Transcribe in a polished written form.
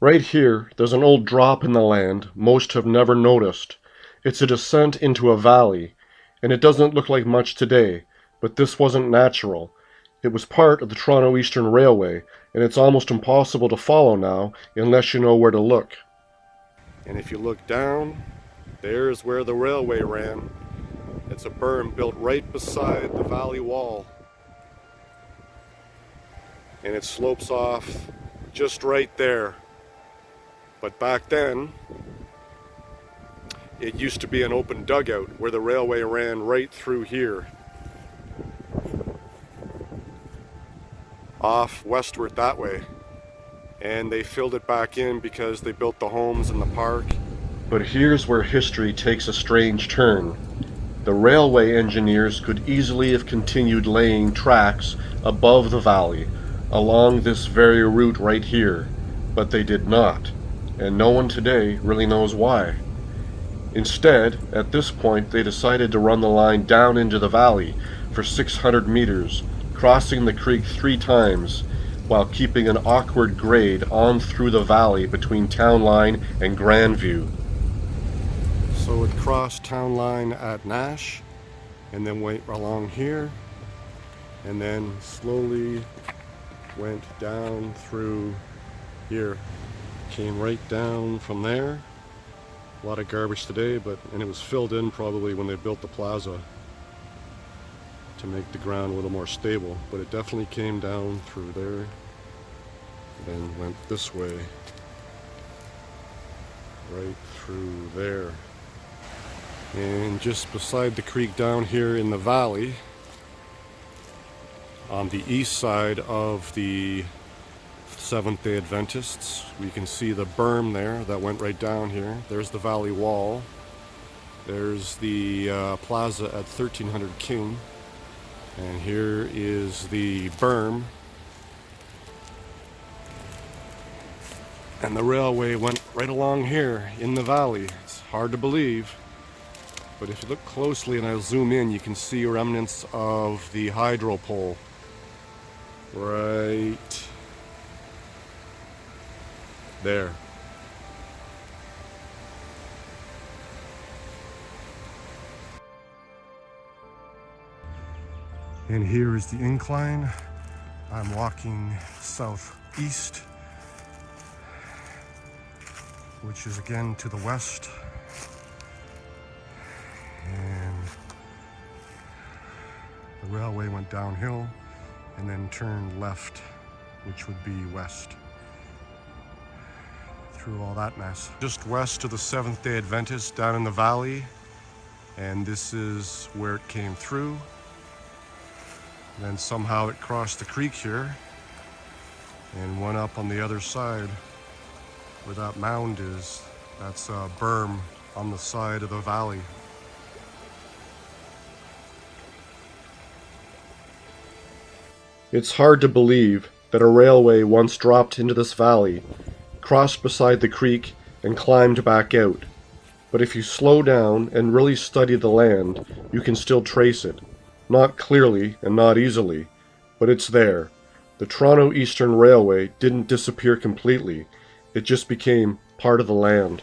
Right here, there's an old drop in the land most have never noticed. It's a descent into a valley, and it doesn't look like much today, but this wasn't natural. It was part of the Toronto Eastern Railway, and it's almost impossible to follow now unless you know where to look. And if you look down, there's where the railway ran. It's a berm built right beside the valley wall. And it slopes off just right there. But back then, it used to be an open dugout where the railway ran right through here. Off westward that way. And they filled it back in because they built the homes in the park. But here's where history takes a strange turn. The railway engineers could easily have continued laying tracks above the valley, along this very route right here, but they did not, and no one today really knows why. Instead, at this point, they decided to run the line down into the valley for 600 meters, crossing the creek 3 times, while keeping an awkward grade on through the valley between Townline and Grandview. So it crossed Townline at Nash, and then went along here, and then slowly went down through here. Came right down from there. A lot of garbage today, and it was filled in probably when they built the plaza to make the ground a little more stable, but it definitely came down through there, then went this way, right through there. And just beside the creek down here in the valley, on the east side of the Seventh-day Adventists, we can see the berm there that went right down here. There's the valley wall. There's the plaza at 1300 King. And here is the berm. And the railway went right along here in the valley. It's hard to believe. But if you look closely and I'll zoom in, you can see remnants of the hydro pole right there. And here is the incline. I'm walking southeast, which is again to the west. And the railway went downhill and then turned left, which would be west, through all that mess. Just west of the Seventh-day Adventist down in the valley, and this is where it came through. And then somehow it crossed the creek here and went up on the other side where that mound is. That's a berm on the side of the valley. It's hard to believe that a railway once dropped into this valley, crossed beside the creek, and climbed back out. But if you slow down and really study the land, you can still trace it. Not clearly and not easily, but it's there. The Toronto Eastern Railway didn't disappear completely. It just became part of the land.